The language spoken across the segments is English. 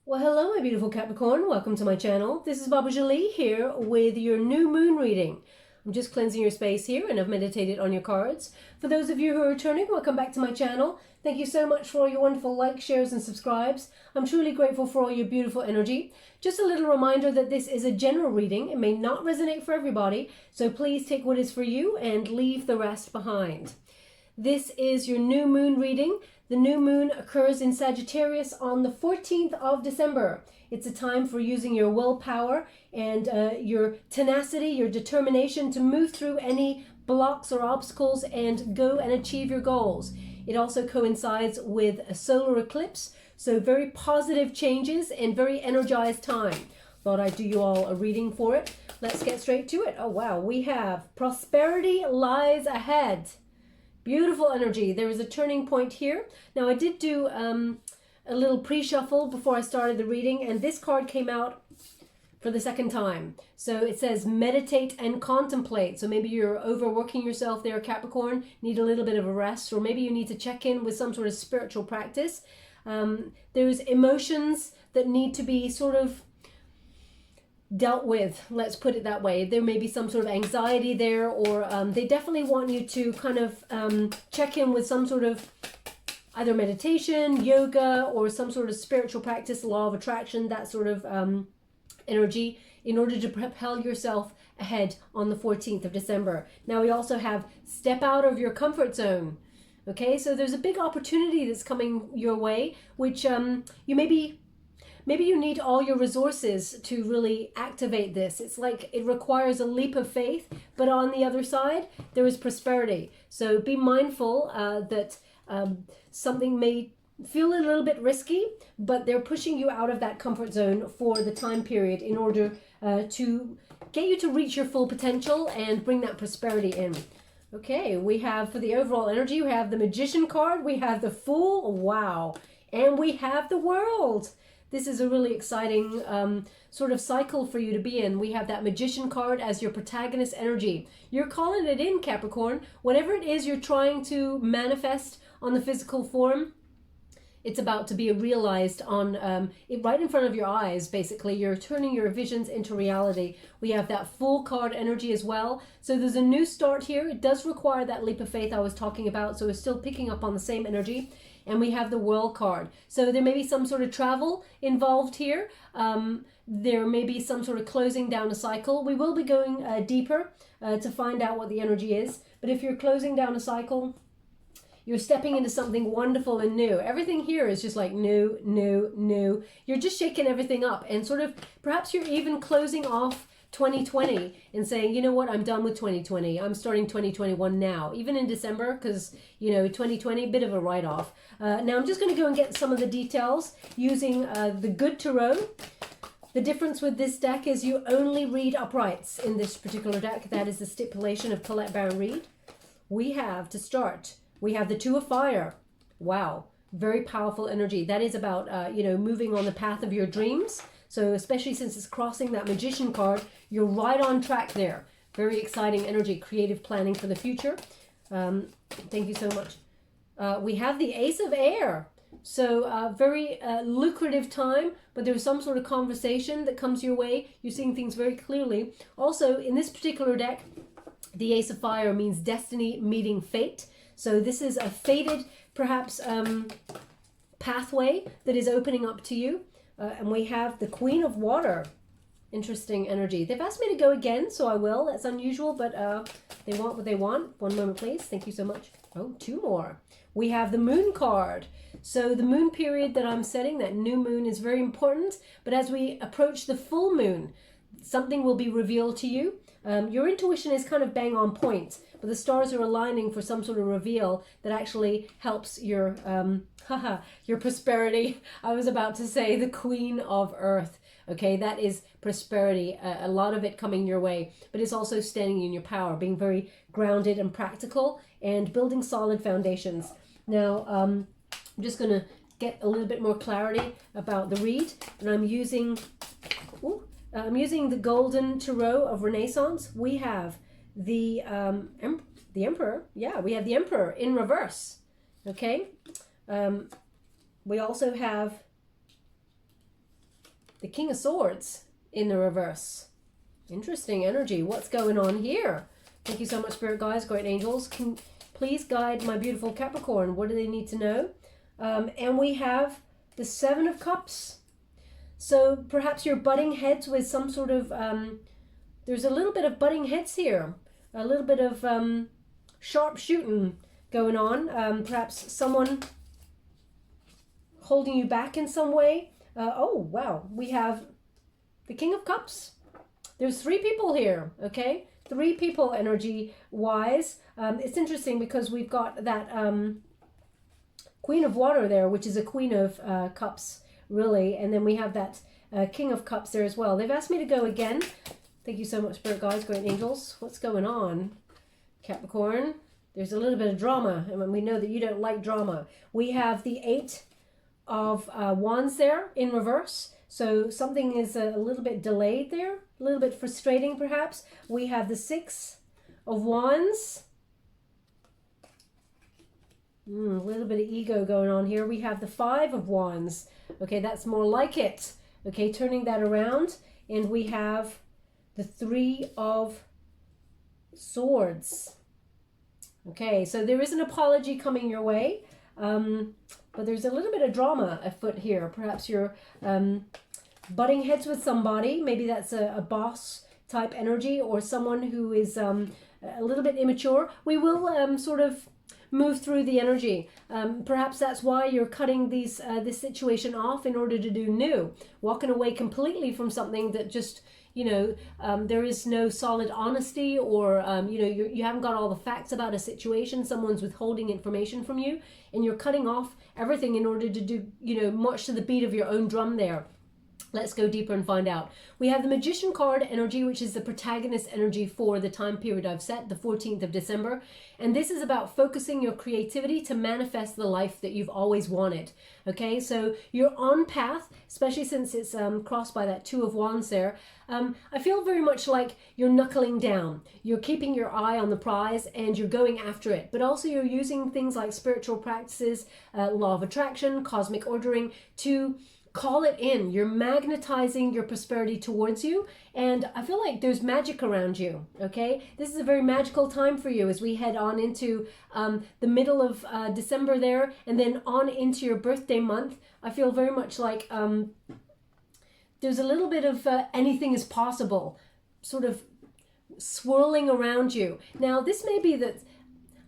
Well, hello, my beautiful Capricorn. Welcome to my channel. This is Baba Jolie here with your new moon reading. I'm just cleansing your space here and I've meditated on your cards. For those of you who are returning, welcome back to my channel. Thank you so much for all your wonderful likes, shares and subscribes. I'm truly grateful for all your beautiful energy. Just a little reminder that this is a general reading. It may not resonate for everybody, so please take what is for you and leave the rest behind. This is your new moon reading. The new moon occurs in Sagittarius on the 14th of December. It's a time for using your willpower and your tenacity, your determination to move through any blocks or obstacles and go and achieve your goals. It also coincides with a solar eclipse, so very positive changes and very energized time. Thought I'd do you all a reading for it. Let's get straight to it. Oh wow, we have prosperity lies ahead. Beautiful energy. There is a turning point here. Now I did do a little pre-shuffle before I started the reading, and this card came out for the second time. So it says meditate and contemplate. So maybe you're overworking yourself there, Capricorn, need a little bit of a rest, or maybe you need to check in with some sort of spiritual practice. There's emotions that need to be sort of dealt with, let's put it that way. There may be some sort of anxiety there, or they definitely want you to kind of check in with some sort of either meditation, yoga, or some sort of spiritual practice, law of attraction, that sort of energy, in order to propel yourself ahead on the 14th of December. Now we also have step out of your comfort zone. Okay, so there's a big opportunity that's coming your way, which Maybe you need all your resources to really activate this. It's like it requires a leap of faith, but on the other side, there is prosperity. So be mindful that something may feel a little bit risky, but they're pushing you out of that comfort zone for the time period in order to get you to reach your full potential and bring that prosperity in. Okay, we have, for the overall energy, we have the Magician card, we have the Fool, wow, and we have the World. This is a really exciting sort of cycle for you to be in. We have that Magician card as your protagonist energy. You're calling it in, Capricorn. Whatever it is you're trying to manifest on the physical form, it's about to be realized on it right in front of your eyes, basically. You're turning your visions into reality. We have that Fool card energy as well. So there's a new start here. It does require that leap of faith I was talking about, so we're still picking up on the same energy. And we have the World card. So there may be some sort of travel involved here. There may be some sort of closing down a cycle. We will be going deeper to find out what the energy is. But if you're closing down a cycle, you're stepping into something wonderful and new. Everything here is just like new, new, new. You're just shaking everything up and sort of, perhaps you're even closing off 2020 and saying, you know what, I'm done with 2020. I'm starting 2021 now, even in December, because, you know, 2020, bit of a write-off. Now I'm just going to go and get some of the details using the Good Tarot. The difference with this deck is you only read uprights in this particular deck. That is the stipulation of Colette Baron Reid. We have, to start, we have the Two of Fire. Wow, very powerful energy. That is about, you know, moving on the path of your dreams. So especially since it's crossing that Magician card, you're right on track there. Very exciting energy, creative planning for the future. Thank you so much. We have the Ace of Air. So very lucrative time, but there's some sort of conversation that comes your way. You're seeing things very clearly. Also, in this particular deck, the Ace of Fire means destiny meeting fate. So this is a fated, perhaps, pathway that is opening up to you. And we have the Queen of Water. Interesting energy. They've asked me to go again, so I will. That's unusual, but they want what they want. One moment, please. Thank you so much. Oh, two more. We have the Moon card. So the moon period that I'm setting, that new moon, is very important. But as we approach the full moon, something will be revealed to you. Your intuition is kind of bang on point, but the stars are aligning for some sort of reveal that actually helps your your prosperity. I was about to say the Queen of Earth. Okay, that is prosperity, a lot of it coming your way, but it's also standing in your power, being very grounded and practical and building solid foundations. Now, I'm just going to get a little bit more clarity about the read, and I'm using the Golden Tarot of Renaissance. We have the Emperor. Yeah, we have the Emperor in reverse. Okay. We also have the King of Swords in the reverse. Interesting energy. What's going on here? Thank you so much, Spirit Guides, Great Angels. Can please guide my beautiful Capricorn. What do they need to know? And we have the Seven of Cups. So perhaps you're butting heads with some sort of, there's a little bit of butting heads here. A little bit of sharp shooting going on. Perhaps someone holding you back in some way. Oh, wow. We have the King of Cups. There's 3 people here, okay? 3 people energy-wise. It's interesting because we've got that Queen of Water there, which is a Queen of Cups, really. And then we have that King of Cups there as well. They've asked me to go again. Thank you so much, Spirit Guides, Great Angels. What's going on, Capricorn? There's a little bit of drama, and we know that you don't like drama. We have the 8 of Wands there in reverse. So something is a little bit delayed there, a little bit frustrating perhaps. We have the 6 of Wands. A little bit of ego going on here. We have the 5 of Wands. Okay, that's more like it. Okay, turning that around. And we have the 3 of Swords. Okay, so there is an apology coming your way. But there's a little bit of drama afoot here. Perhaps you're butting heads with somebody. Maybe that's a boss type energy or someone who is a little bit immature. We will sort of move through the energy. Perhaps that's why you're cutting this situation off in order to do new. Walking away completely from something that just, there is no solid honesty, or, you haven't got all the facts about a situation. Someone's withholding information from you, and you're cutting off everything in order to do, march to the beat of your own drum there. Let's go deeper and find out. We have the Magician card energy, which is the protagonist energy for the time period I've set, the 14th of December. And this is about focusing your creativity to manifest the life that you've always wanted. Okay, so you're on path, especially since it's crossed by that 2 of Wands there. I feel very much like you're knuckling down. You're keeping your eye on the prize and you're going after it. But also you're using things like spiritual practices, law of attraction, cosmic ordering to call it in. You're magnetizing your prosperity towards you, and I feel like there's magic around you. Okay, this is a very magical time for you as we head on into the middle of December there, and then on into your birthday month. I feel very much like there's a little bit of anything is possible sort of swirling around you. Now this may be that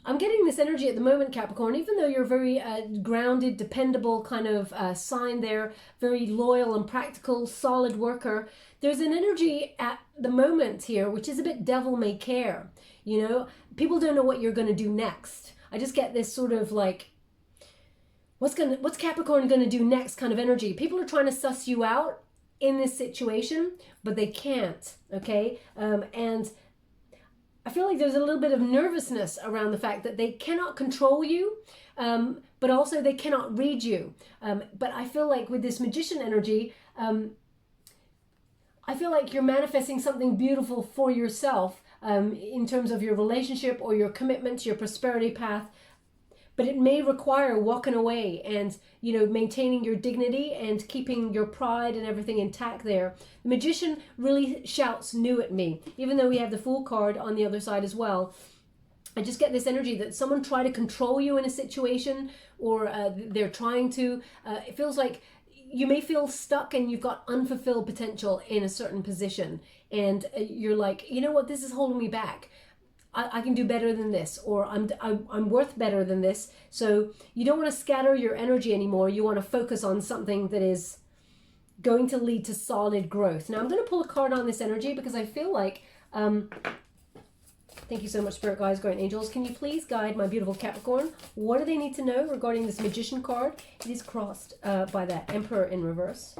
I'm getting this energy at the moment, Capricorn, even though you're very grounded, dependable kind of sign there, very loyal and practical, solid worker. There's an energy at the moment here, which is a bit devil may care. People don't know what you're going to do next. I just get this sort of like, what's Capricorn going to do next kind of energy. People are trying to suss you out in this situation, but they can't, okay? And I feel like there's a little bit of nervousness around the fact that they cannot control you, but also they cannot read you. But I feel like with this Magician energy, I feel like you're manifesting something beautiful for yourself in terms of your relationship or your commitment to your prosperity path. But it may require walking away and, maintaining your dignity and keeping your pride and everything intact there. The Magician really shouts new at me, even though we have the Fool card on the other side as well. I just get this energy that someone tried to control you in a situation, or they're trying to. It feels like you may feel stuck and you've got unfulfilled potential in a certain position. And you're like, you know what, this is holding me back. I can do better than this, or I'm worth better than this. So you don't want to scatter your energy anymore. You want to focus on something that is going to lead to solid growth. Now I'm going to pull a card on this energy because I feel like, thank you so much, Spirit Guides, Great Angels. Can you please guide my beautiful Capricorn? What do they need to know regarding this Magician card? It is crossed by that Emperor in reverse.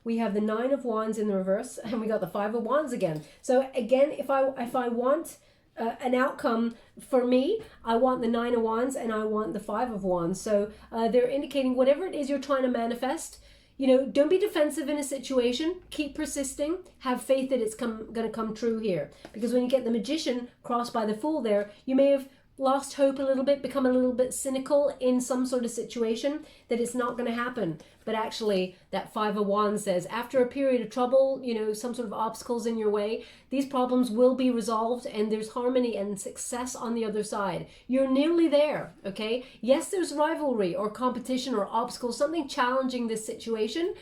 We have the 9 of Wands in the reverse, and we got the 5 of Wands again. So again, if I want an outcome for me, I want the 9 of Wands and I want the 5 of Wands. So they're indicating whatever it is you're trying to manifest, don't be defensive in a situation. Keep persisting. Have faith that it's going to come true here. Because when you get the Magician crossed by the Fool there, you may have lost hope a little bit, become a little bit cynical in some sort of situation, that it's not going to happen. But actually, that Five of Wands says, after a period of trouble, you know, some sort of obstacles in your way, these problems will be resolved and there's harmony and success on the other side. You're nearly there, okay? Yes, there's rivalry or competition or obstacles, something challenging this situation.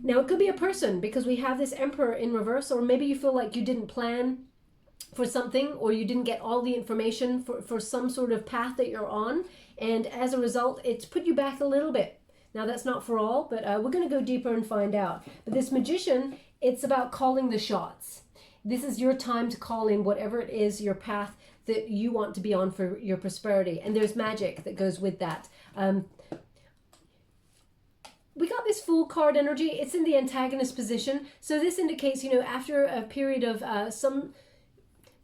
Now, it could be a person, because we have this Emperor in reverse, or maybe you feel like you didn't plan for something, or you didn't get all the information for some sort of path that you're on, and as a result, it's put you back a little bit. Now, that's not for all, but we're going to go deeper and find out. But this Magician, it's about calling the shots. This is your time to call in whatever it is, your path that you want to be on for your prosperity, and there's magic that goes with that. We got this Fool card energy. It's in the antagonist position. So this indicates, you know, after a period of some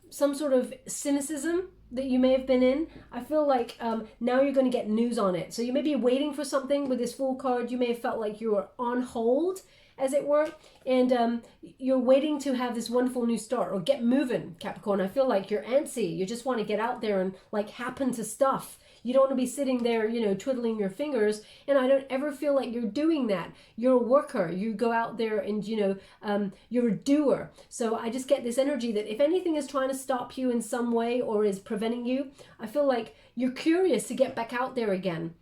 sort of cynicism that you may have been in, I feel like now you're going to get news on it. So you may be waiting for something with this Fool card. You may have felt like you were on hold, as it were, and you're waiting to have this wonderful new start or get moving, Capricorn. I feel like you're antsy. You just want to get out there and like happen to stuff. You don't want to be sitting there, you know, twiddling your fingers. And I don't ever feel like you're doing that. You're a worker. You go out there and, you know, you're a doer. So I just get this energy that if anything is trying to stop you in some way or is preventing you, I feel like you're curious to get back out there again.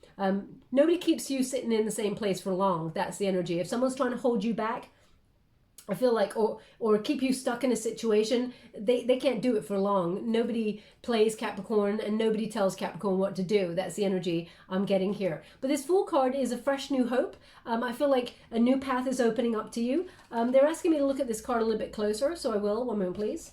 Nobody keeps you sitting in the same place for long. That's the energy. If someone's trying to hold you back, I feel like, or keep you stuck in a situation, they can't do it for long. Nobody plays Capricorn and nobody tells Capricorn what to do. That's the energy I'm getting here. But this Fool card is a fresh new hope. I feel like a new path is opening up to you. They're asking me to look at this card a little bit closer, so I will. One moment, please.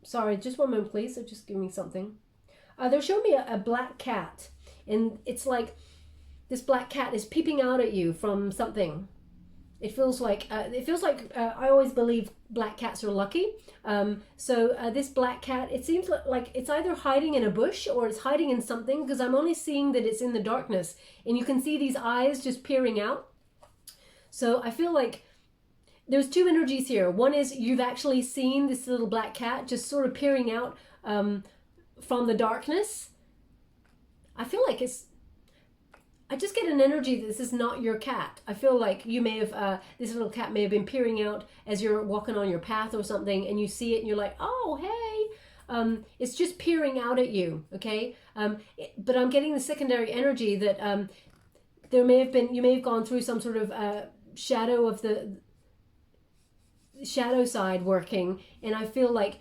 Sorry, just one moment, please. So just give me something. They're showing me a black cat, and it's like this black cat is peeping out at you from something. It feels like I always believe black cats are lucky. So this black cat, it seems like it's either hiding in a bush or it's hiding in something, because I'm only seeing that it's in the darkness, and you can see these eyes just peering out. So I feel like there's two energies here. One is you've actually seen this little black cat just sort of peering out from the darkness. I feel like I just get an energy that this is not your cat. I feel like you may have, this little cat may have been peering out as you're walking on your path or something, and you see it and you're like, oh, hey. It's just peering out at you, okay? But I'm getting the secondary energy that you may have gone through some sort of shadow of the shadow side working, and I feel like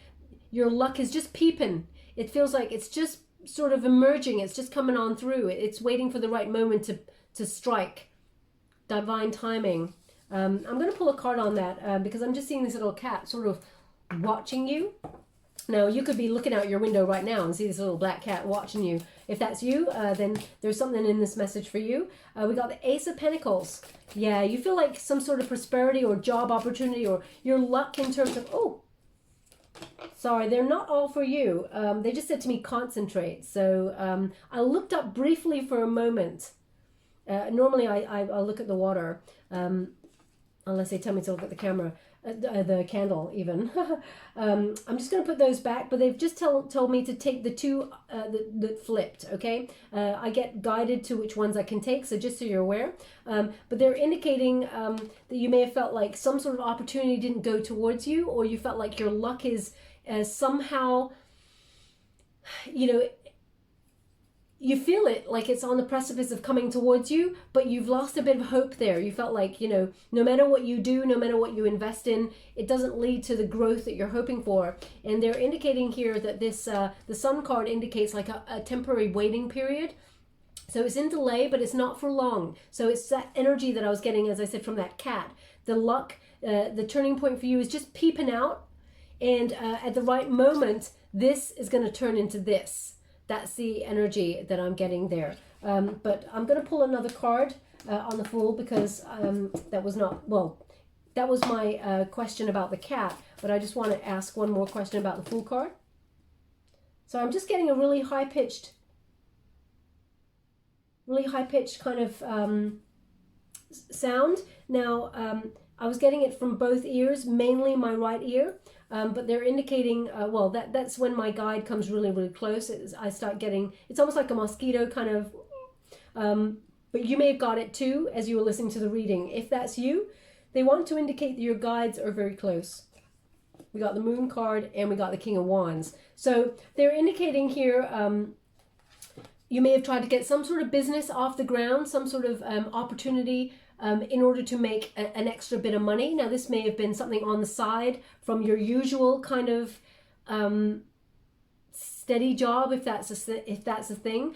your luck is just peeping. It feels like it's just sort of emerging. It's just coming on through. It's waiting for the right moment to strike. Divine timing. I'm going to pull a card on that because I'm just seeing this little cat sort of watching you. Now, you could be looking out your window right now and see this little black cat watching you. If that's you, then there's something in this message for you. We got the Ace of Pentacles. Yeah, you feel like some sort of prosperity or job opportunity or your luck in terms of, oh, sorry, they're not all for you. They just said to me, concentrate. So I looked up briefly for a moment. Normally I look at the water, unless they tell me to look at the camera, the candle even. I'm just going to put those back, but they've just told me to take the two that flipped, okay? I get guided to which ones I can take, so just so you're aware. But they're indicating that you may have felt like some sort of opportunity didn't go towards you, or you felt like your luck is somehow, you know, you feel it like it's on the precipice of coming towards you, but you've lost a bit of hope there. You felt like, you know, no matter what you do, no matter what you invest in, it doesn't lead to the growth that you're hoping for. And they're indicating here that this the Sun card indicates like a temporary waiting period. So it's in delay, but it's not for long. So it's that energy that I was getting, as I said, from that cat. The luck, the turning point for you is just peeping out. And at the right moment, this is going to turn into this. That's the energy that I'm getting there. But I'm going to pull another card on the Fool because that was not, well, that was my question about the cat. But I just want to ask one more question about the Fool card. So I'm just getting a really high-pitched kind of sound. Now, I was getting it from both ears, mainly my right ear, but they're indicating, well, that's when my guide comes really, really close. I start getting, it's almost like a mosquito kind of, but you may have got it too as you were listening to the reading. If that's you, they want to indicate that your guides are very close. We got the Moon card and we got the King of Wands. So they're indicating here, you may have tried to get some sort of business off the ground, some sort of opportunity in order to make an extra bit of money. Now, this may have been something on the side from your usual kind of steady job, if that's a thing.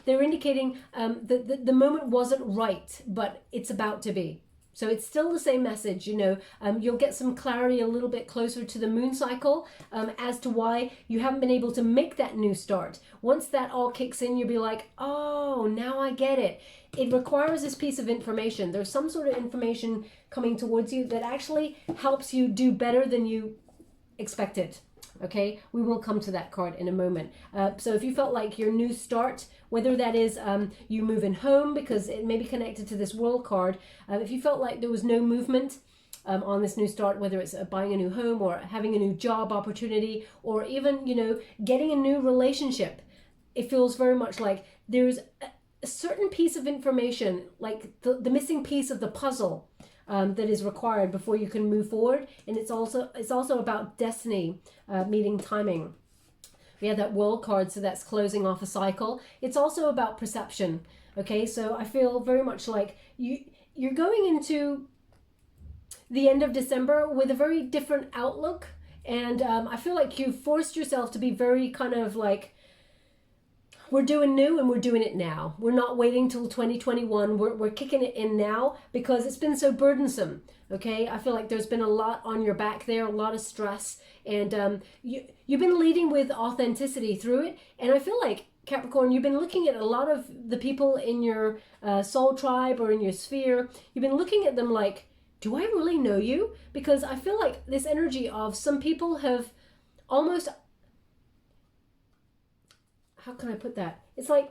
They're indicating that the moment wasn't right, but it's about to be. So it's still the same message, you know. You'll get some clarity a little bit closer to the moon cycle as to why you haven't been able to make that new start. Once that all kicks in, you'll be like, oh, now I get it. It requires this piece of information. There's some sort of information coming towards you that actually helps you do better than you expected. Okay, we will come to that card in a moment. So if you felt like your new start, whether that is you moving home, because it may be connected to this World card, if you felt like there was no movement on this new start, whether it's buying a new home or having a new job opportunity, or even, you know, getting a new relationship, it feels very much like there's a certain piece of information, like the missing piece of the puzzle that is required before you can move forward. And it's also about destiny meeting timing. We have that World card, so that's closing off a cycle. It's also about perception. Okay, so I feel very much like you're going into the end of December with a very different outlook, and I feel like you forced yourself to be very kind of like, we're doing new and we're doing it now. We're not waiting till 2021. We're kicking it in now because it's been so burdensome. Okay, I feel like there's been a lot on your back there, a lot of stress, and you've been leading with authenticity through it. And I feel like, Capricorn, you've been looking at a lot of the people in your soul tribe or in your sphere. You've been looking at them like, do I really know you? Because I feel like this energy of some people have almost, how can I put that? It's like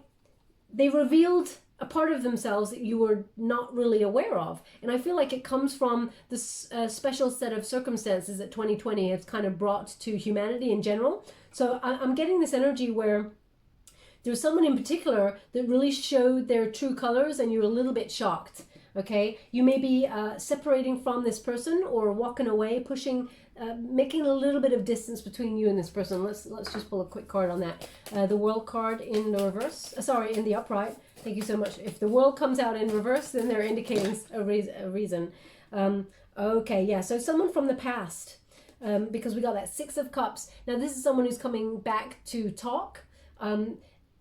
they revealed a part of themselves that you were not really aware of. And I feel like it comes from this special set of circumstances that 2020 has kind of brought to humanity in general. So I'm getting this energy where there's someone in particular that really showed their true colors and you're a little bit shocked. Okay, you may be separating from this person or walking away, pushing, making a little bit of distance between you and this person. Let's just pull a quick card on that. The World card in the reverse, sorry, in the upright. Thank you so much. If the World comes out in reverse, then they're indicating a reason. Okay, yeah, so someone from the past, because we got that Six of Cups. Now this is someone who's coming back to talk.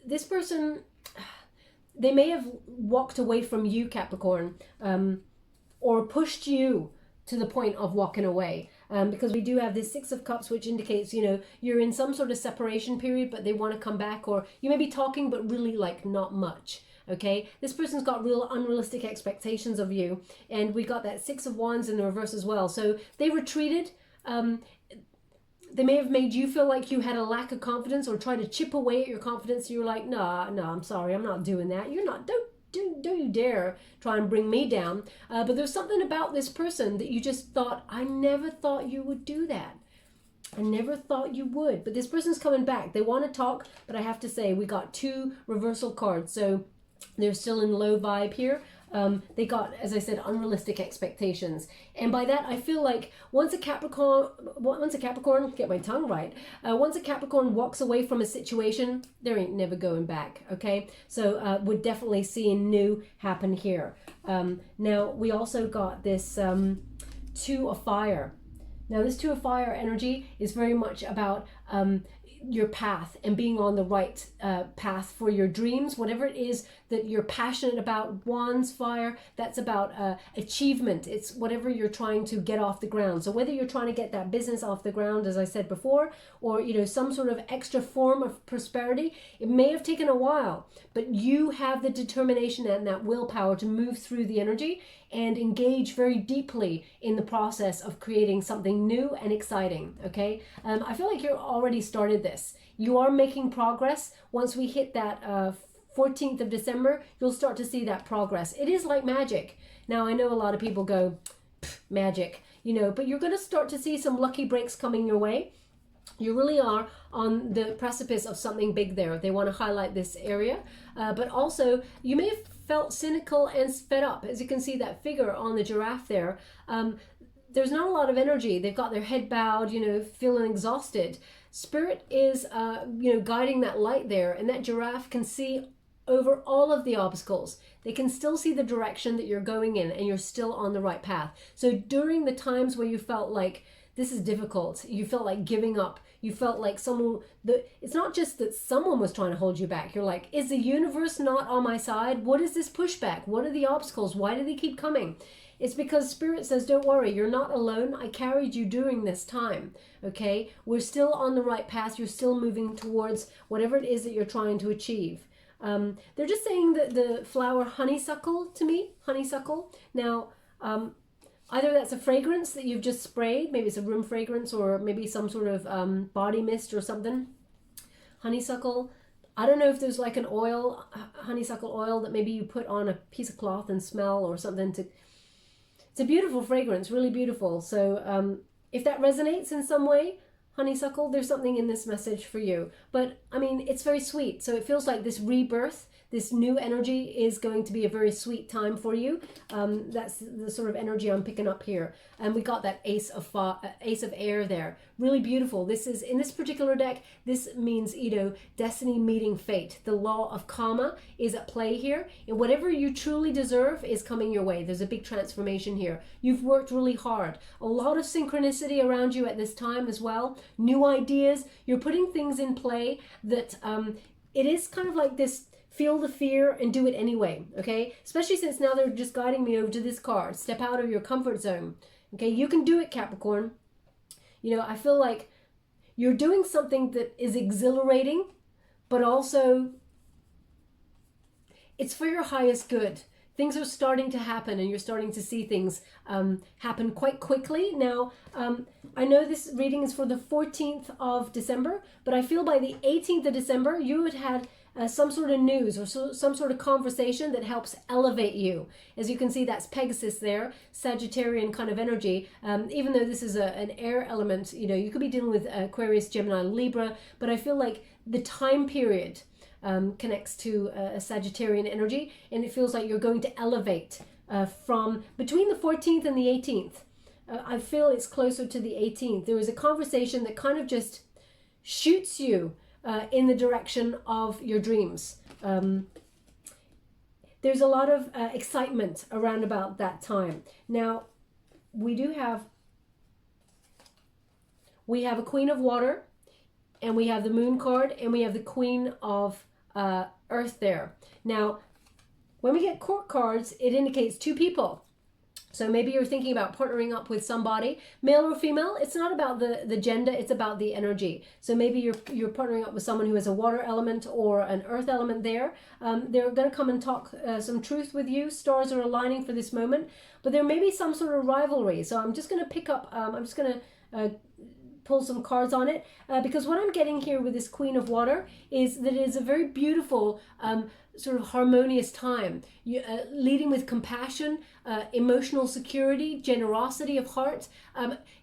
This person, they may have walked away from you, Capricorn, or pushed you to the point of walking away. Because we do have this Six of Cups, which indicates, you know, you're in some sort of separation period, but they want to come back, or you may be talking, but really like not much. Okay, this person's got real unrealistic expectations of you, and we got that Six of Wands in the reverse as well. So they retreated. They may have made you feel like you had a lack of confidence or tried to chip away at your confidence. You were like, no, I'm sorry, I'm not doing that. You're not, don't you dare try and bring me down. But there's something about this person that you just thought, I never thought you would do that. I never thought you would. But this person's coming back. They want to talk, but I have to say, we got two reversal cards. So they're still in low vibe here. They got, as I said, unrealistic expectations. And by that, I feel like once a Capricorn, get my tongue right, once a Capricorn walks away from a situation, there ain't never going back, okay? So we're definitely seeing new happen here. Now, we also got this Two of Fire. Now, this Two of Fire energy is very much about your path and being on the right path for your dreams, whatever it is that you're passionate about. Wands, fire, that's about achievement. It's whatever you're trying to get off the ground. So whether you're trying to get that business off the ground, as I said before, or, you know, some sort of extra form of prosperity, it may have taken a while, but you have the determination and that willpower to move through the energy and engage very deeply in the process of creating something new and exciting, okay? I feel like you're already started this. You are making progress. Once we hit that 14th of December, you'll start to see that progress. It is like magic. Now, I know a lot of people go, magic, you know, but you're going to start to see some lucky breaks coming your way. You really are on the precipice of something big there. They want to highlight this area, but also you may have felt cynical and fed up. As you can see that figure on the giraffe there, there's not a lot of energy. They've got their head bowed, you know, feeling exhausted. Spirit is, you know, guiding that light there, and that giraffe can see over all of the obstacles. They can still see the direction that you're going in, and you're still on the right path. So during the times where you felt like this is difficult, you felt like giving up, you felt like it's not just that someone was trying to hold you back. You're like, is the universe not on my side? What is this pushback? What are the obstacles? Why do they keep coming? It's because Spirit says, don't worry, you're not alone. I carried you during this time, okay? We're still on the right path. You're still moving towards whatever it is that you're trying to achieve. They're just saying that the flower honeysuckle to me, honeysuckle. Now, either that's a fragrance that you've just sprayed, maybe it's a room fragrance, or maybe some sort of body mist or something. Honeysuckle. I don't know if there's like an oil, honeysuckle oil that maybe you put on a piece of cloth and smell or something to... It's a beautiful fragrance, really beautiful. So if that resonates in some way, honeysuckle, there's something in this message for you. But I mean, it's very sweet. So it feels like this rebirth, this new energy is going to be a very sweet time for you. That's the sort of energy I'm picking up here. And we got that ace of air there. Really beautiful. This is, in this particular deck, this means, you know, destiny meeting fate. The law of karma is at play here. And whatever you truly deserve is coming your way. There's a big transformation here. You've worked really hard. A lot of synchronicity around you at this time as well. New ideas. You're putting things in play that it is kind of like this, feel the fear and do it anyway, okay? Especially since now they're just guiding me over to this card. Step out of your comfort zone, okay? You can do it, Capricorn. You know, I feel like you're doing something that is exhilarating, but also it's for your highest good. Things are starting to happen, and you're starting to see things happen quite quickly. Now, I know this reading is for the 14th of December, but I feel by the 18th of December, you would have some sort of news or some sort of conversation that helps elevate you. As you can see, that's Pegasus there, Sagittarian kind of energy. Even though this is an air element, you know, you could be dealing with Aquarius, Gemini, Libra, but I feel like the time period connects to a Sagittarian energy, and it feels like you're going to elevate from between the 14th and the 18th. I feel it's closer to the 18th. There is a conversation that kind of just shoots you in the direction of your dreams. There's a lot of excitement around about that time. Now, we have a Queen of Water, and we have the Moon card, and we have the Queen of Earth there. Now, when we get court cards, it indicates two people. So maybe you're thinking about partnering up with somebody, male or female. It's not about the gender, it's about the energy. So maybe you're partnering up with someone who has a water element or an earth element there. They're going to come and talk some truth with you. Stars are aligning for this moment, but there may be some sort of rivalry. So I'm just going to pick up, I'm just going to pull some cards on it, because what I'm getting here with this Queen of Water is that it is a very beautiful sort of harmonious time, leading with compassion, emotional security, generosity of heart.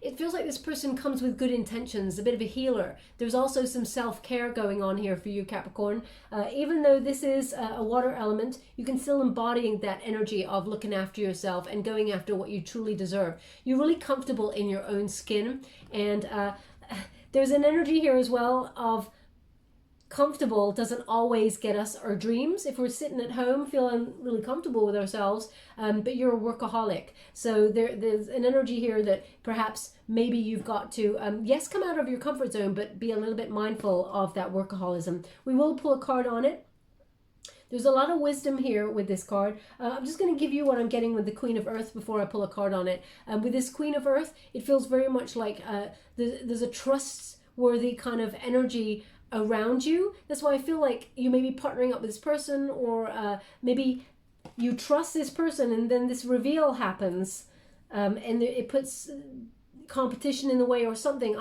It feels like this person comes with good intentions, a bit of a healer. There's also some self-care going on here for you, Capricorn. Even though this is a water element, you can still embodying that energy of looking after yourself and going after what you truly deserve. You're really comfortable in your own skin, and there's an energy here as well of comfortable doesn't always get us our dreams. If we're sitting at home feeling really comfortable with ourselves, but you're a workaholic, so there's an energy here that perhaps maybe you've got to yes, come out of your comfort zone, but be a little bit mindful of that workaholism. We will pull a card on it. There's a lot of wisdom here with this card. I'm just going to give you what I'm getting with the Queen of Earth before I pull a card on it. With this Queen of Earth, it feels very much like there's a trustworthy kind of energy around you. That's why I feel like you may be partnering up with this person, or maybe you trust this person and then this reveal happens, and it puts competition in the way or something.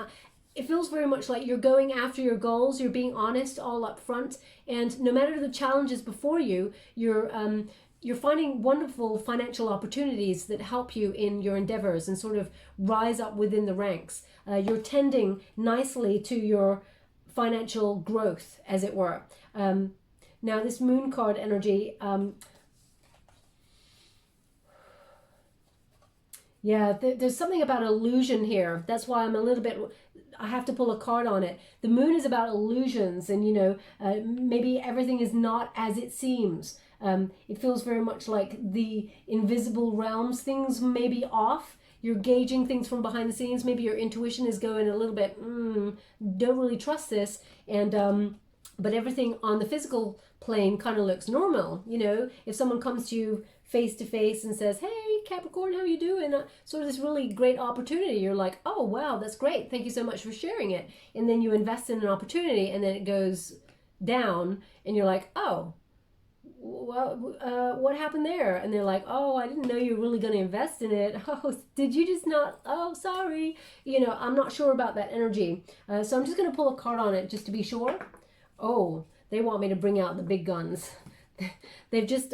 it feels very much like you're going after your goals, you're being honest all up front, and no matter the challenges before you, you're finding wonderful financial opportunities that help you in your endeavors and sort of rise up within the ranks. You're tending nicely to your financial growth, as it were. Now, this moon card energy, there's something about illusion here. That's why I'm a little bit, I have to pull a card on it. The moon is about illusions, and maybe everything is not as it seems. It feels very much like the invisible realms. Things may be off. You're gauging things from behind the scenes. Maybe your intuition is going a little bit, don't really trust this. And but everything on the physical plane kind of looks normal. If someone comes to you face to face and says, "Hey, Capricorn, how you doing?" Sort of this really great opportunity. You're like, "Oh, wow, that's great. Thank you so much for sharing it." And then you invest in an opportunity, and then it goes down, and you're like, "Oh, well, what happened there?" And they're like, "Oh, I didn't know you were really going to invest in it. Oh, did you just not? Oh, sorry." I'm not sure about that energy. So I'm just going to pull a card on it just to be sure. Oh, they want me to bring out the big guns. They've just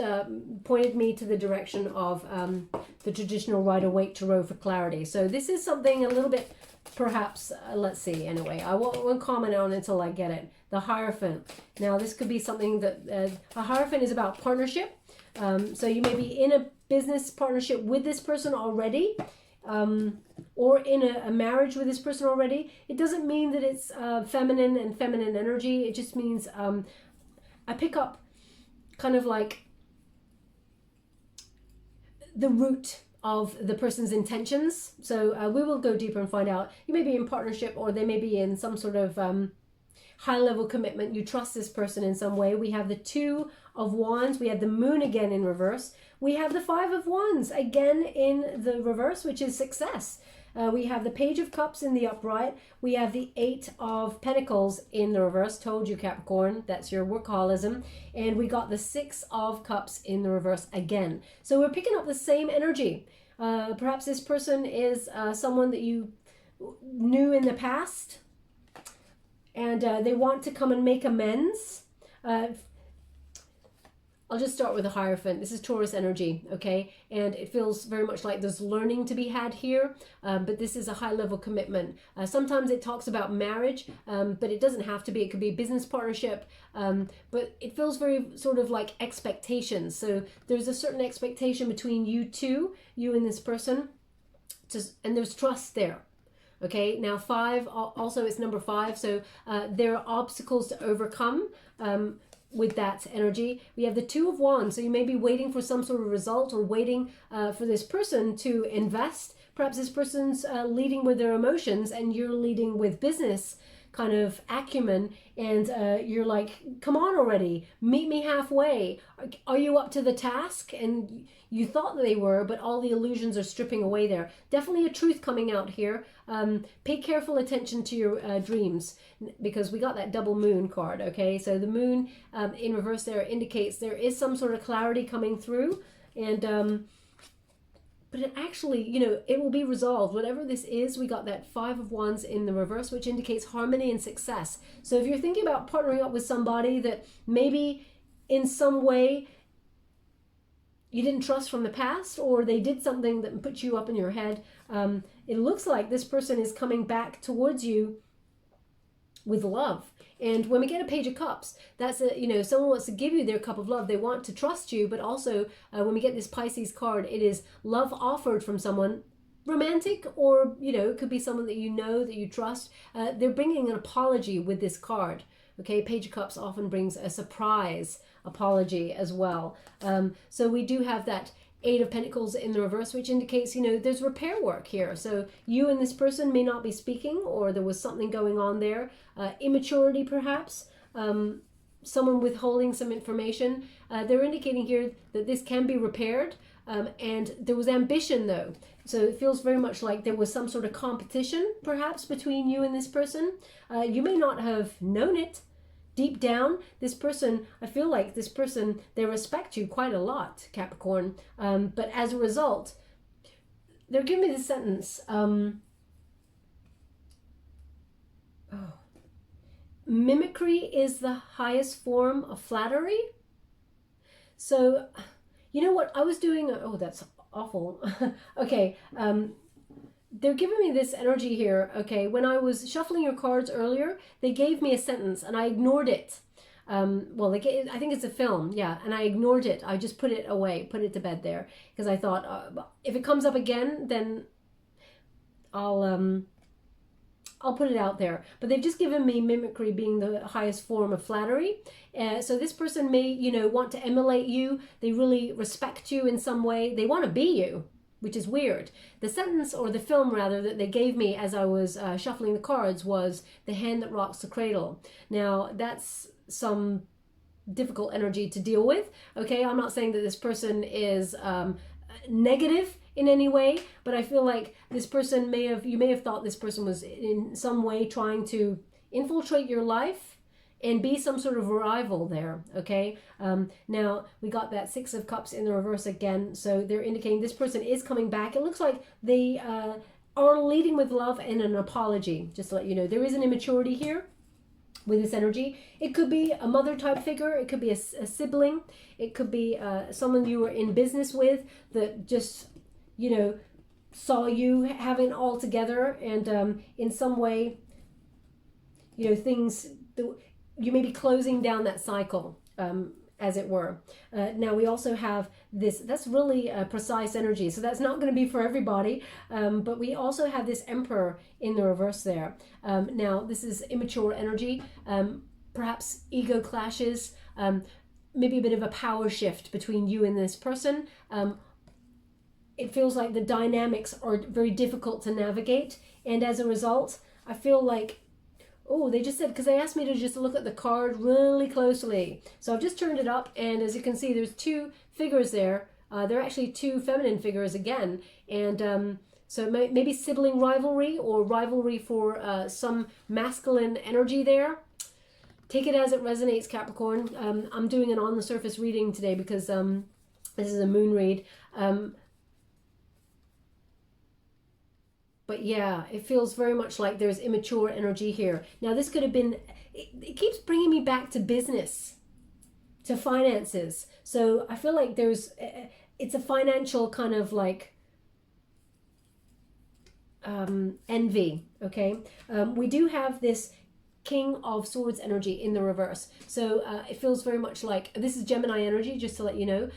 pointed me to the direction of the traditional Rider-Waite Tarot for clarity. So this is something a little bit, perhaps, let's see, anyway. I won't comment on it until I get it. The Hierophant. Now, this could be something that, a Hierophant is about partnership. So you may be in a business partnership with this person already, or in a marriage with this person already. It doesn't mean that it's feminine and feminine energy. It just means I pick up kind of like the root of the person's intentions. So we will go deeper and find out. You may be in partnership, or they may be in some sort of high-level commitment. You trust this person in some way. We have the Two of Wands. We have the Moon again in reverse. We have the Five of Wands again in the reverse, which is success. We have the Page of Cups in the upright. We have the Eight of Pentacles in the reverse. Told you, Capricorn, that's your workaholism. And we got the Six of Cups in the reverse again. So we're picking up the same energy. Perhaps this person is someone that you knew in the past, and they want to come and make amends. I'll just start with the Hierophant. This is Taurus energy, okay? And it feels very much like there's learning to be had here, but this is a high-level commitment. Sometimes it talks about marriage, but it doesn't have to be. It could be a business partnership, but it feels very sort of like expectations. So there's a certain expectation between you two, you and this person, and there's trust there. Okay, now five, also it's number 5, so there are obstacles to overcome with that energy. We have the Two of Wands, so you may be waiting for some sort of result, or waiting for this person to invest. Perhaps this person's leading with their emotions, and you're leading with business kind of acumen, and you're like, "Come on already, meet me halfway. Are you up to the task?" And you thought they were, but all the illusions are stripping away there. Definitely a truth coming out here. Pay careful attention to your dreams, because we got that double moon card, okay? So the moon in reverse there indicates there is some sort of clarity coming through, and but it actually, it will be resolved. Whatever this is, we got that Five of Wands in the reverse, which indicates harmony and success. So if you're thinking about partnering up with somebody that maybe in some way you didn't trust from the past, or they did something that put you up in your head, it looks like this person is coming back towards you with love. And when we get a Page of Cups, that's someone wants to give you their cup of love. They want to trust you, but also when we get this Pisces card, it is love offered from someone romantic, or it could be someone that that you trust. They're bringing an apology with this card. Okay, Page of Cups often brings a surprise apology as well. So we do have that Eight of Pentacles in the reverse, which indicates, there's repair work here. So you and this person may not be speaking, or there was something going on there. Immaturity, perhaps. Someone withholding some information. They're indicating here that this can be repaired. And there was ambition, though. So it feels very much like there was some sort of competition, perhaps, between you and this person. You may not have known it. Deep down, this person, I feel like this person, they respect you quite a lot, Capricorn. But as a result, they're giving me this sentence. Oh. Mimicry is the highest form of flattery. So, you know what? I was doing... Oh, that's awful. Okay. They're giving me this energy here. Okay. When I was shuffling your cards earlier, they gave me a sentence and I ignored it. Well, I think it's a film, yeah, and I ignored it. I just put it away, put it to bed there, because I thought if it comes up again, then I'll put it out there. But they've just given me mimicry being the highest form of flattery. So this person may, you know, want to emulate you. They really respect you in some way. They want to be you, which is weird. The sentence, or the film rather, that they gave me as I was shuffling the cards was "The Hand That Rocks the Cradle." Now, that's some difficult energy to deal with. Okay, I'm not saying that this person is negative in any way, but I feel like this person you may have thought this person was in some way trying to infiltrate your life and be some sort of rival there. Okay, now we got that Six of Cups in the reverse again, so they're indicating this person is coming back. It looks like they are leading with love and an apology. Just to let you know, there is an immaturity here with this energy. It could be a mother type figure, it could be a sibling, it could be someone you were in business with that just, you know, saw you having it all together, and in some way, you know, you may be closing down that cycle, as it were. Now we also have this, that's really precise energy, so that's not going to be for everybody, but we also have this Emperor in the reverse there. Now this is immature energy, perhaps ego clashes, maybe a bit of a power shift between you and this person. It feels like the dynamics are very difficult to navigate, and as a result, I feel like, oh, they just said, because they asked me to just look at the card really closely. So I've just turned it up, and as you can see, there's two figures there. They're actually two feminine figures again. And so maybe sibling rivalry, or rivalry for some masculine energy there. Take it as it resonates, Capricorn. I'm doing an on-the-surface reading today because this is a moon read. But yeah, it feels very much like there's immature energy here. Now this could have been, it keeps bringing me back to business, to finances. So I feel like it's a financial kind of like envy, okay? We do have this King of Swords energy in the reverse. So it feels very much like, this is Gemini energy, just to let you know.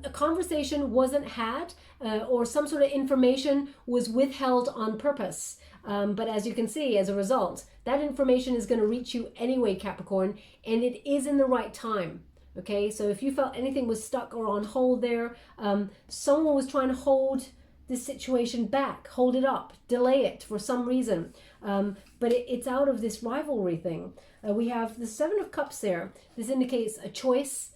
A conversation wasn't had, or some sort of information was withheld on purpose. But as you can see, as a result, that information is going to reach you anyway, Capricorn, and it is in the right time. Okay, so if you felt anything was stuck or on hold there, someone was trying to hold this situation back, hold it up, delay it for some reason. But it's out of this rivalry thing. We have the Seven of Cups there. This indicates a choice,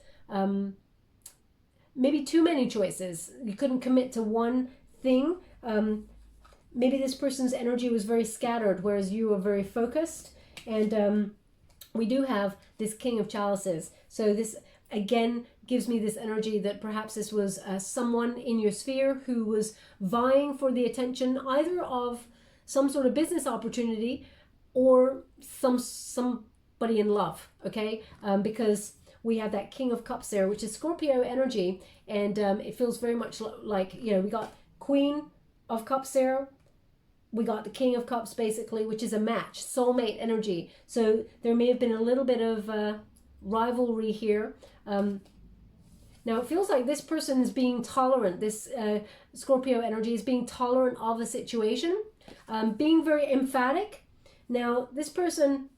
maybe too many choices. You couldn't commit to one thing. Maybe this person's energy was very scattered, whereas you were very focused. And we do have this King of Chalices. So this, again, gives me this energy that perhaps this was someone in your sphere who was vying for the attention either of some sort of business opportunity or somebody in love, okay? Because we have that King of Cups there, which is Scorpio energy, and it feels very much like, you know, we got Queen of Cups there, we got the King of Cups basically, which is a match, soulmate energy. So there may have been a little bit of rivalry here. Now it feels like this person is being tolerant, this Scorpio energy is being tolerant of the situation, being very emphatic. Now this person,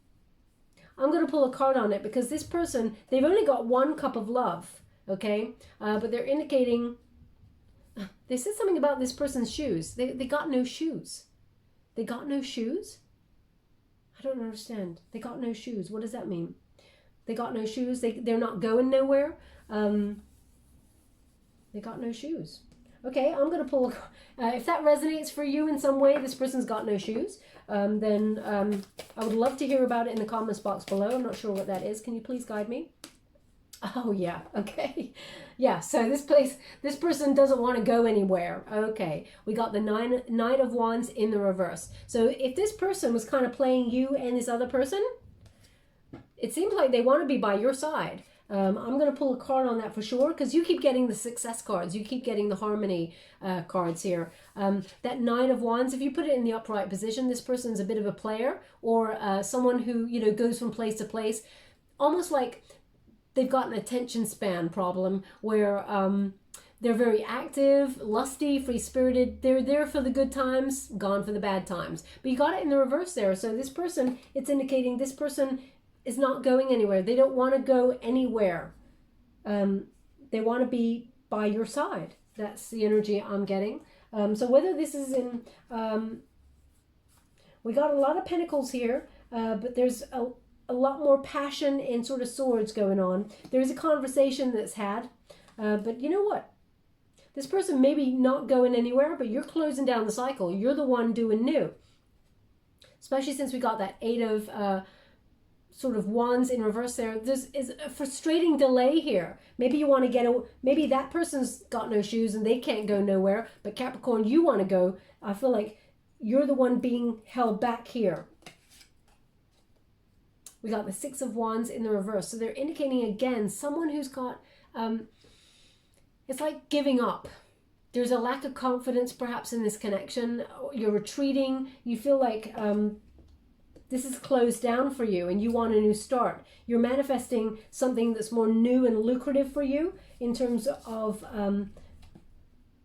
I'm going to pull a card on it because this person, they've only got one cup of love, okay? But they're indicating, they said something about this person's shoes. They got no shoes. They got no shoes? I don't understand. They got no shoes. What does that mean? They got no shoes. They're not going nowhere. They got no shoes. Okay, I'm going to pull, if that resonates for you in some way, this person's got no shoes, then I would love to hear about it in the comments box below. I'm not sure what that is. Can you please guide me? Oh, yeah. Okay. Yeah. So this person doesn't want to go anywhere. Okay. We got the Knight of Wands in the reverse. So if this person was kind of playing you and this other person, it seems like they want to be by your side. I'm going to pull a card on that for sure, because you keep getting the success cards. You keep getting the harmony cards here. That Nine of Wands, if you put it in the upright position, this person's a bit of a player, or someone who, you know, goes from place to place, almost like they've got an attention span problem where they're very active, lusty, free-spirited. They're there for the good times, gone for the bad times. But you got it in the reverse there. So this person, it's indicating this person is not going anywhere. They don't want to go anywhere. They want to be by your side. That's the energy I'm getting. So whether this is in, we got a lot of pentacles here, but there's a lot more passion and sort of swords going on. There's a conversation that's had, but you know what? This person may be not going anywhere, but you're closing down the cycle. You're the one doing new. Especially since we got that Eight of sort of Wands in reverse there. There's a frustrating delay here. Maybe you want to get maybe that person's got no shoes and they can't go nowhere, but Capricorn, you want to go. I feel like you're the one being held back here. We got the Six of Wands in the reverse. So they're indicating again someone who's got it's like giving up. There's a lack of confidence perhaps in this connection. You're retreating. You feel like this is closed down for you and you want a new start. You're manifesting something that's more new and lucrative for you in terms of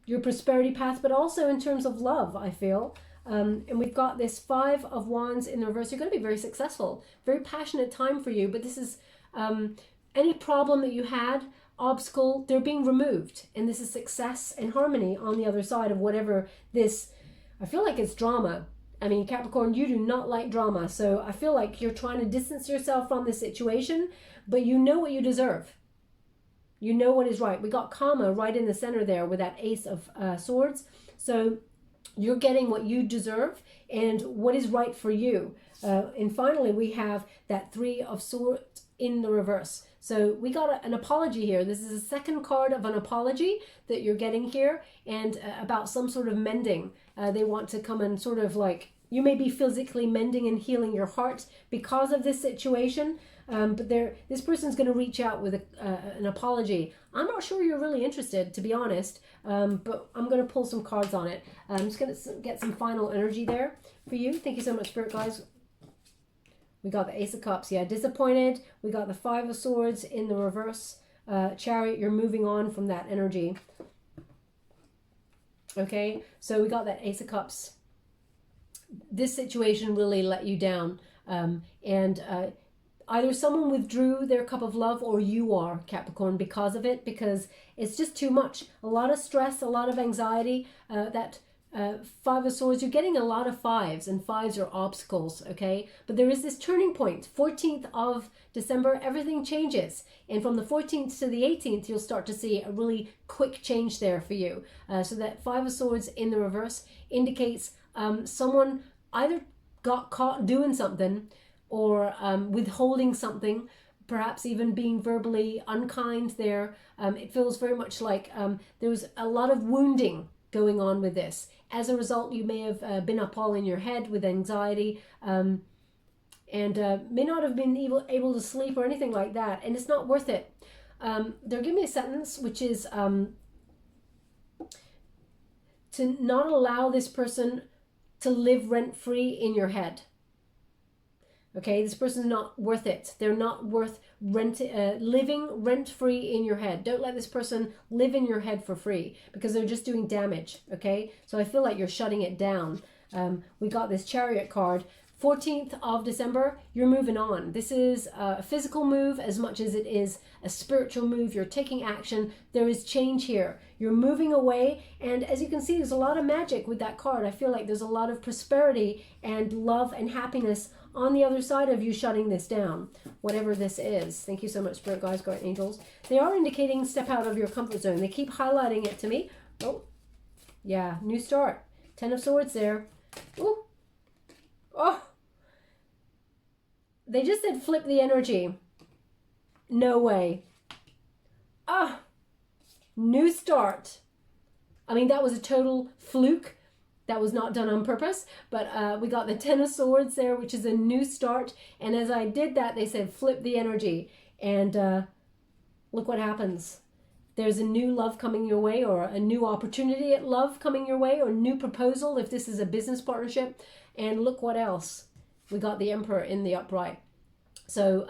your prosperity path, but also in terms of love, I feel. And we've got this Five of Wands in the reverse. You're going to be very successful. Very passionate time for you, but this is any problem that you had, obstacle, they're being removed. And this is success and harmony on the other side of whatever this, I feel like it's drama. I mean, Capricorn, you do not like drama. So I feel like you're trying to distance yourself from this situation, but you know what you deserve. You know what is right. We got karma right in the center there with that Ace of Swords. So you're getting what you deserve and what is right for you. And finally, we have that Three of Swords in the reverse. So we got an apology here. This is a second card of an apology that you're getting here, and about some sort of mending. They want to come and sort of like, you may be physically mending and healing your heart because of this situation. But this person's going to reach out with an apology. I'm not sure you're really interested, to be honest, but I'm going to pull some cards on it. I'm just going to get some final energy there for you. Thank you so much, Spirit Guides. We got the Ace of Cups, yeah, disappointed. We got the Five of Swords in the reverse. Chariot, you're moving on from that energy. Okay, so we got that Ace of Cups. This situation really let you down. Either someone withdrew their cup of love or you are, Capricorn, because of it, because it's just too much. A lot of stress, a lot of anxiety. That Five of Swords, you're getting a lot of fives, and fives are obstacles, okay? But there is this turning point. 14th of December, everything changes. And from the 14th to the 18th, you'll start to see a really quick change there for you. So that Five of Swords in the reverse indicates someone either got caught doing something or withholding something, perhaps even being verbally unkind there. It feels very much like there was a lot of wounding going on with this. As a result, you may have been up all in your head with anxiety and may not have been able to sleep or anything like that. And it's not worth it. They're giving me a sentence which is to not allow this person to live rent-free in your head. Okay, this person's not worth it. They're not worth living rent-free in your head. Don't let this person live in your head for free, because they're just doing damage, okay? So I feel like you're shutting it down. We got this Chariot card. 14th of December, you're moving on. This is a physical move as much as it is a spiritual move. You're taking action. There is change here. You're moving away. And as you can see, there's a lot of magic with that card. I feel like there's a lot of prosperity and love and happiness on the other side of you shutting this down, whatever this is. Thank you so much, Spirit Guides, Guardian Angels. They are indicating step out of your comfort zone. They keep highlighting it to me. Oh, yeah, new start. Ten of Swords there. Ooh. Oh. They just said flip the energy. No way. Ah, new start. I mean, that was a total fluke. That was not done on purpose, but we got the Ten of Swords there, which is a new start. And as I did that, they said flip the energy. And look what happens. There's a new love coming your way, or a new opportunity at love coming your way, or new proposal if this is a business partnership. And look what else. We got the Emperor in the upright. So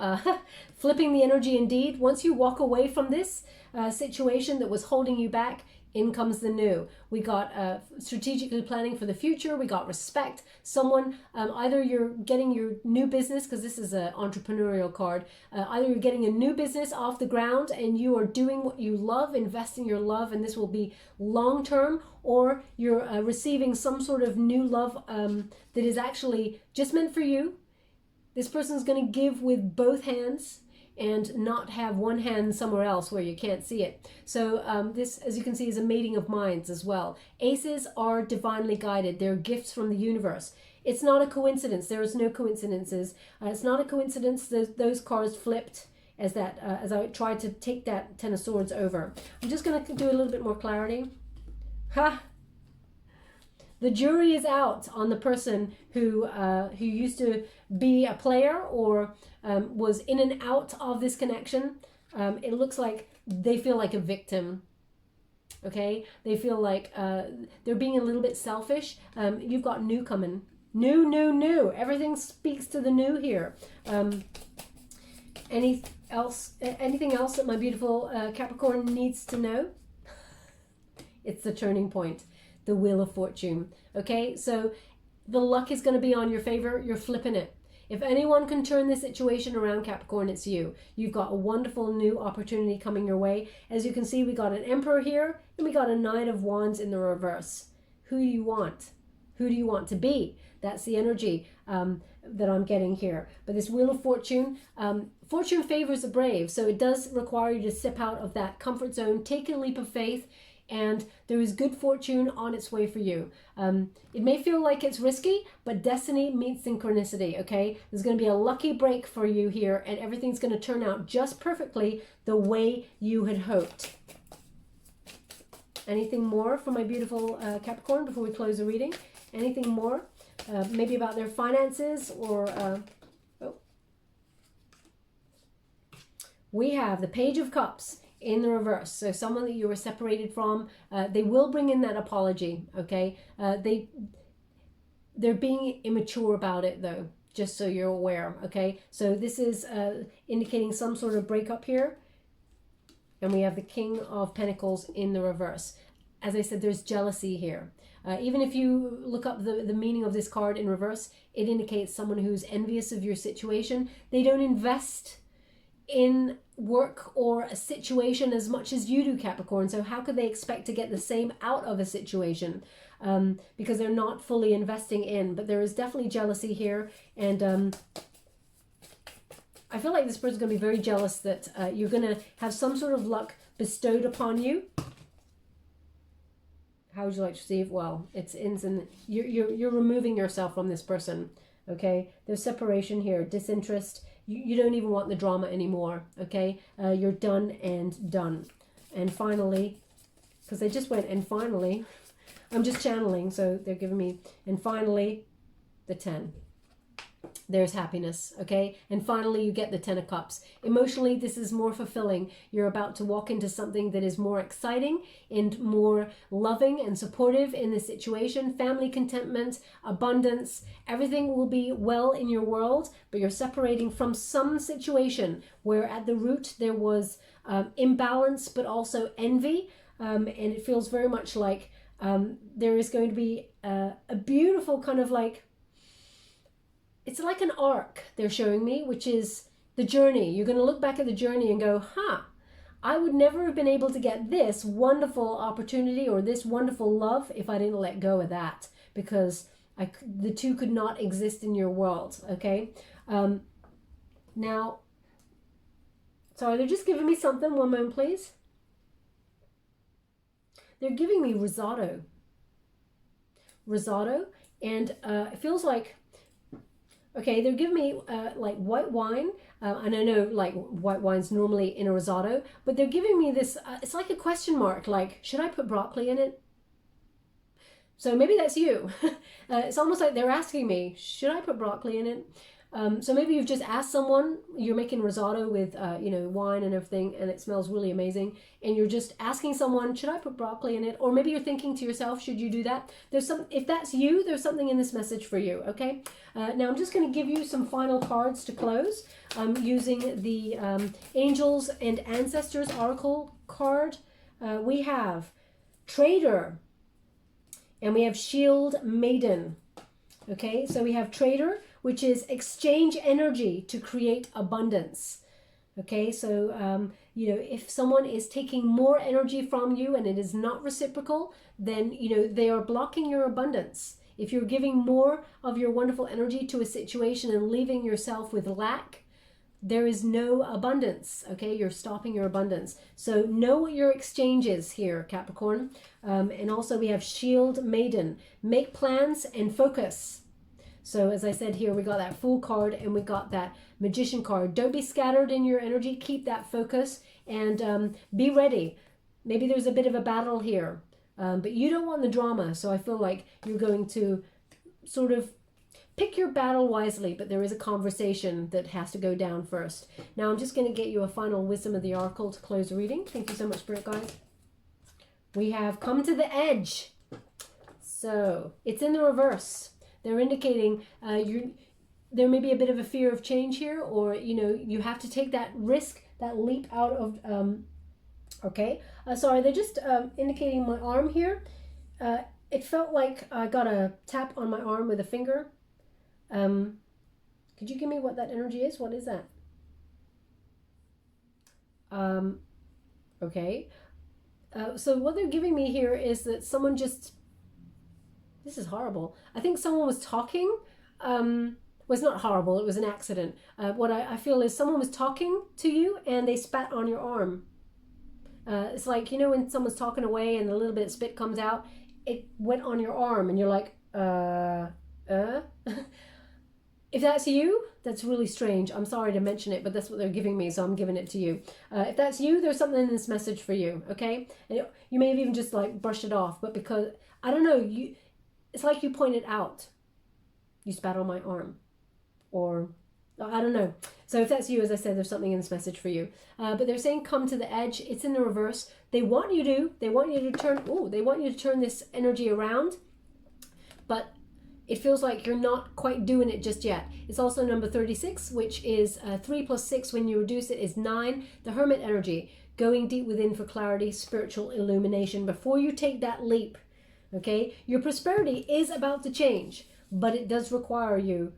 flipping the energy indeed. Once you walk away from this situation that was holding you back, in comes the new. We got strategically planning for the future. We got respect. Someone, either you're getting your new business, because this is an entrepreneurial card, either you're getting a new business off the ground and you are doing what you love, investing your love, and this will be long term, or you're receiving some sort of new love that is actually just meant for you. This person's going to give with both hands and not have one hand somewhere else where you can't see it. So this, as you can see, is a mating of minds as well. Aces are divinely guided. They're gifts from the universe. It's not a coincidence. There is no coincidences. It's not a coincidence that those cards flipped as I tried to take that Ten of Swords over. I'm just going to do a little bit more clarity. Ha! The jury is out on the person who used to be a player or was in and out of this connection. It looks like they feel like a victim. Okay, they feel like they're being a little bit selfish. You've got new coming. New. Everything speaks to the new here. Anything else that my beautiful Capricorn needs to know? It's the turning point. The Wheel of Fortune. Okay, so the luck is going to be on your favor. You're flipping it. If anyone can turn this situation around, Capricorn, it's you. You've got a wonderful new opportunity coming your way. As you can see, we got an Emperor here, and we got a Nine of Wands in the reverse. Who do you want? Who do you want to be? That's the energy that I'm getting here. But this Wheel of Fortune, fortune favors the brave. So it does require you to step out of that comfort zone, take a leap of faith, and there is good fortune on its way for you. It may feel like it's risky, but destiny meets synchronicity, okay? There's going to be a lucky break for you here, and everything's going to turn out just perfectly the way you had hoped. Anything more for my beautiful Capricorn before we close the reading? Anything more? Maybe about their finances or... We have the Page of Cups in the reverse. So someone that you were separated from, they will bring in that apology, okay? They're being immature about it though, just so you're aware, okay? So this is indicating some sort of breakup here. And we have the King of Pentacles in the reverse. As I said, there's jealousy here. Even if you look up the meaning of this card in reverse, it indicates someone who's envious of your situation. They don't invest in work or a situation as much as you do, Capricorn. So how could they expect to get the same out of a situation? Because they're not fully investing in. But there is definitely jealousy here. And I feel like this person's going to be very jealous that you're going to have some sort of luck bestowed upon you. How would you like to receive? Well, it's ins and you're removing yourself from this person. Okay, there's separation here, disinterest. You don't even want the drama anymore, okay? You're done and done. And finally, because they just went, and finally, I'm just channeling, so they're giving me, and finally, the 10. There's happiness, okay? And finally, you get the 10 of Cups. Emotionally, this is more fulfilling. You're about to walk into something that is more exciting and more loving and supportive in the situation. Family contentment, abundance, everything will be well in your world, but you're separating from some situation where at the root there was imbalance, but also envy. And it feels very much like there is going to be a beautiful kind of like, it's like an arc they're showing me, which is the journey. You're going to look back at the journey and go, I would never have been able to get this wonderful opportunity or this wonderful love if I didn't let go of that, because the two could not exist in your world, okay? Now, sorry, they're just giving me something. One moment, please. They're giving me risotto, and it feels like, Okay, they're giving me like white wine, and I know like white wine's normally in a risotto, but they're giving me this, it's like a question mark, like, should I put broccoli in it? So maybe that's you. It's almost like they're asking me, should I put broccoli in it? So maybe you've just asked someone, you're making risotto with, you know, wine and everything, and it smells really amazing. And you're just asking someone, should I put broccoli in it? Or maybe you're thinking to yourself, should you do that? If that's you, there's something in this message for you, okay? Now I'm just going to give you some final cards to close. I'm using the Angels and Ancestors Oracle card. We have Trader, and we have Shield Maiden. Okay, so we have Trader, which is exchange energy to create abundance. Okay, so, you know, if someone is taking more energy from you and it is not reciprocal, then, you know, they are blocking your abundance. If you're giving more of your wonderful energy to a situation and leaving yourself with lack, there is no abundance. Okay, you're stopping your abundance. So know what your exchange is here, Capricorn. And also we have Shield Maiden. Make plans and focus. So as I said here, we got that Fool card and we got that Magician card. Don't be scattered in your energy. Keep that focus and be ready. Maybe there's a bit of a battle here, but you don't want the drama. So I feel like you're going to sort of pick your battle wisely, but there is a conversation that has to go down first. Now I'm just going to get you a final Wisdom of the Oracle to close the reading. Thank you so much, Spirit Guide. We have Come to the Edge. So it's in the reverse. They're indicating there may be a bit of a fear of change here, or, you know, you have to take that risk, that leap out of, okay. Sorry, they're just indicating my arm here. It felt like I got a tap on my arm with a finger. Could you give me what that energy is? What is that? Okay. So what they're giving me here is that someone just, this is horrible. I think someone was talking. Was not horrible. It was an accident. What I feel is someone was talking to you and they spat on your arm. It's like, you know, when someone's talking away and a little bit of spit comes out, it went on your arm and you're like, If that's you, that's really strange. I'm sorry to mention it, but that's what they're giving me, so I'm giving it to you. If that's you, there's something in this message for you, okay? And you may have even just like brushed it off, but because, I don't know, it's like you pointed out. You spat on my arm. Or, I don't know. So if that's you, as I said, there's something in this message for you. But they're saying come to the edge. It's in the reverse. They want you to turn this energy around, but it feels like you're not quite doing it just yet. It's also number 36, which is 3 plus 6 when you reduce it is 9. The Hermit energy, going deep within for clarity, spiritual illumination. Before you take that leap, okay? Your prosperity is about to change, but it does require you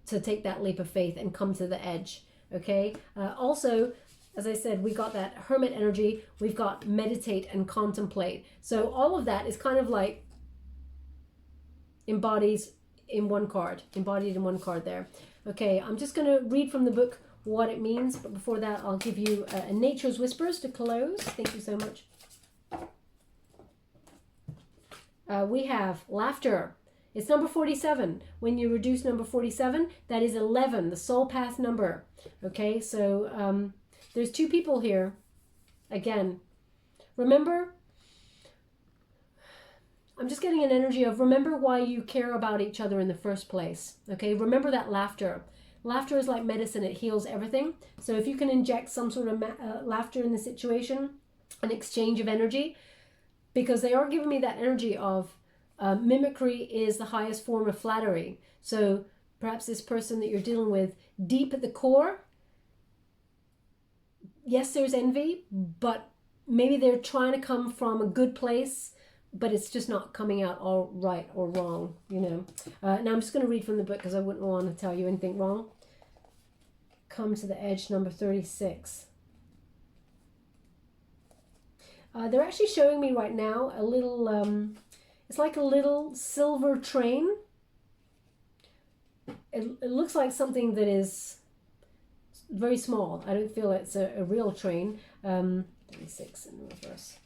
to take that leap of faith and come to the edge, okay? Also, as I said, we got that Hermit energy. We've got meditate and contemplate. So all of that is kind of like embodied in one card there. Okay, I'm just going to read from the book what it means, but before that I'll give you a Nature's Whispers to close. Thank you so much. We have laughter. It's number 47. When you reduce number 47, that is 11, the soul path number. Okay, so there's two people here. Again, remember, I'm just getting an energy of remember why you care about each other in the first place. Okay, remember that laughter. Laughter is like medicine. It heals everything. So if you can inject some sort of laughter in the situation, an exchange of energy, because they are giving me that energy of mimicry is the highest form of flattery. So perhaps this person that you're dealing with, deep at the core, yes, there's envy, but maybe they're trying to come from a good place, but it's just not coming out all right or wrong, you know. Now I'm just going to read from the book because I wouldn't want to tell you anything wrong. Come to the edge, number 36. They're actually showing me right now a little, it's like a little silver train. It looks like something that is very small. I don't feel it's a real train. 36 in reverse.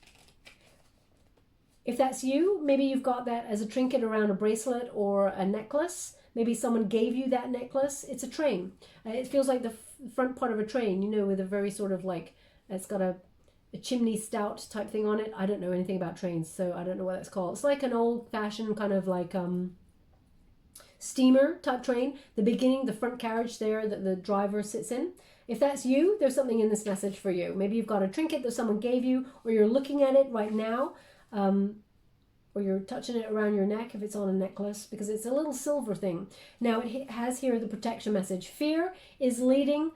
If that's you, maybe you've got that as a trinket around a bracelet or a necklace. Maybe someone gave you that necklace. It's a train. It feels like the front part of a train, you know, with a very sort of like, it's got a chimney stout type thing on it. I don't know anything about trains, so I don't know what that's called. It's like an old-fashioned kind of like steamer type train. The beginning, the front carriage there that the driver sits in. If that's you, there's something in this message for you. Maybe you've got a trinket that someone gave you, or you're looking at it right now, or you're touching it around your neck if it's on a necklace, because it's a little silver thing. Now it has here the protection message. Fear is leading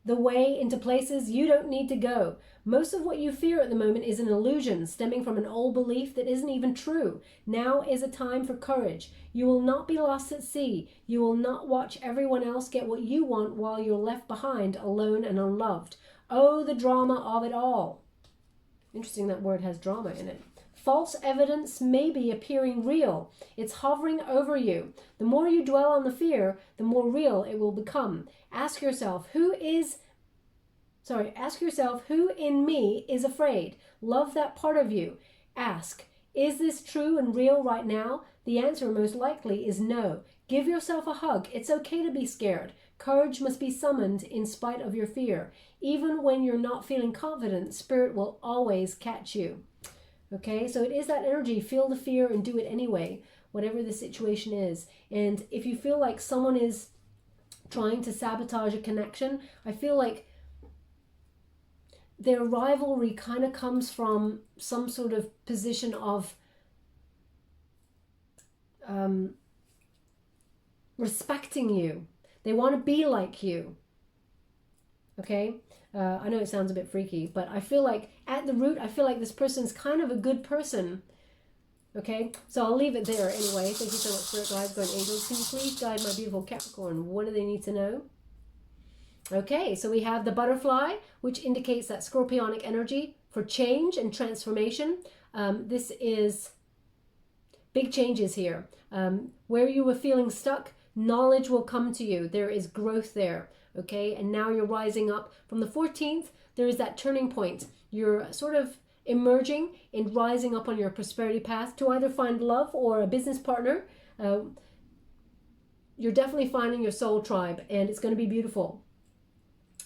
the way into places you don't need to go. Most of what you fear at the moment is an illusion stemming from an old belief that isn't even true. Now is a time for courage. You will not be lost at sea. You will not watch everyone else get what you want while you're left behind alone and unloved. Oh, the drama of it all. Interesting that word has drama in it. False evidence may be appearing real. It's hovering over you. The more you dwell on the fear, the more real it will become. Ask yourself, who in me is afraid? Love that part of you. Ask, is this true and real right now? The answer most likely is no. Give yourself a hug. It's okay to be scared. Courage must be summoned in spite of your fear. Even when you're not feeling confident, Spirit will always catch you. Okay, so it is that energy. Feel the fear and do it anyway, whatever the situation is. And if you feel like someone is trying to sabotage a connection, I feel like their rivalry kind of comes from some sort of position of respecting you. They want to be like you. Okay? I know it sounds a bit freaky, but I feel like at the root, I feel like this person's kind of a good person. Okay, so I'll leave it there anyway. Thank you so much, Spirit Guides, Guardian Angels. Can you please guide my beautiful Capricorn? What do they need to know? Okay, so we have the butterfly, which indicates that scorpionic energy for change and transformation. This is big changes here. Where you were feeling stuck, knowledge will come to you. There is growth there. Okay, and now you're rising up. From the 14th, there is that turning point. You're sort of emerging and rising up on your prosperity path to either find love or a business partner. You're definitely finding your soul tribe, and it's going to be beautiful.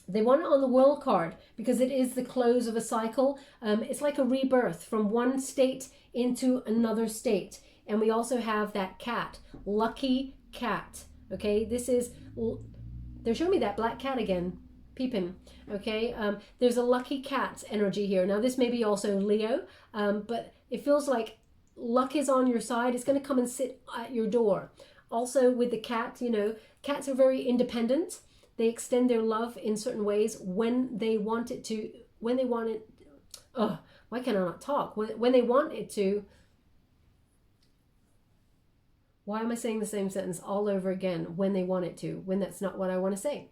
They want it on the World card because it is the close of a cycle. It's like a rebirth from one state into another state. And we also have that cat, lucky cat. Okay, this is... They're showing me that black cat again, peeping, okay? There's a lucky cat energy here. Now, this may be also Leo, but it feels like luck is on your side. It's going to come and sit at your door. Also, with the cat, you know, cats are very independent. They extend their love in certain ways when they want it to, when they want it, why can I not talk? When they want it to. Why am I saying the same sentence all over again? When they want it to, when that's not what I want to say.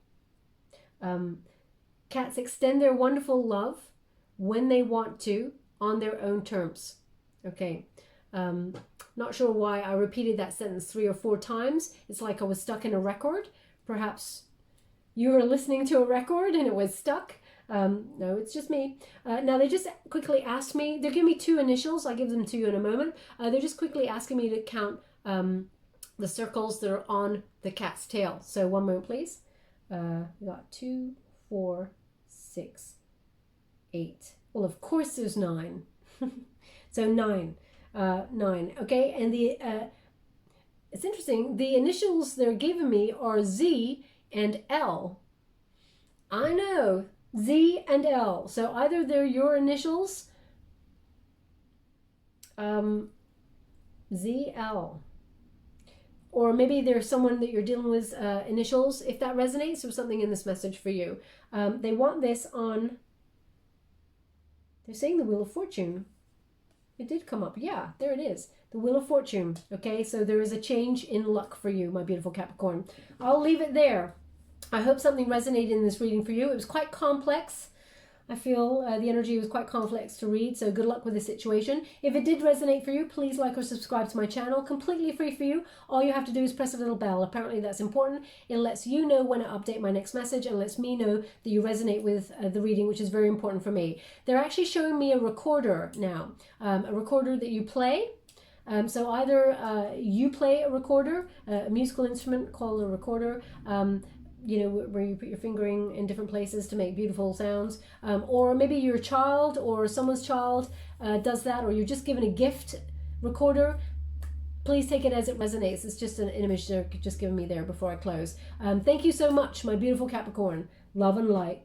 Cats extend their wonderful love when they want to on their own terms. Okay. Not sure why I repeated that sentence 3 or 4 times. It's like I was stuck in a record. Perhaps you were listening to a record and it was stuck. No, it's just me. Now they just quickly asked me, they're giving me 2 initials. I'll give them to you in a moment. They're just quickly asking me to count the circles that are on the cat's tail. So one moment, please. We got 2, 4, 6, 8. Well, of course there's 9. So 9. 9. Okay, and the it's interesting. The initials they're giving me are Z and L. I know, Z and L. So either they're your initials, ZL. Or maybe there's someone that you're dealing with initials. If that resonates, there's something in this message for you. They want this on, they're saying the Wheel of Fortune. It did come up. Yeah, there it is. The Wheel of Fortune. Okay, so there is a change in luck for you, my beautiful Capricorn. I'll leave it there. I hope something resonated in this reading for you. It was quite complex. I feel the energy was quite complex to read, so good luck with the situation. If it did resonate for you, please like or subscribe to my channel. Completely free for you. All you have to do is press a little bell. Apparently that's important. It lets you know when I update my next message and lets me know that you resonate with the reading, which is very important for me. They're actually showing me a recorder now, a recorder that you play. So either you play a recorder, a musical instrument called a recorder, where you put your fingering in different places to make beautiful sounds, or maybe your child or someone's child does that, or you're just given a gift recorder. Please take it as it resonates. It's just an image they're just giving me there before I close. Thank you so much, my beautiful Capricorn. Love and light.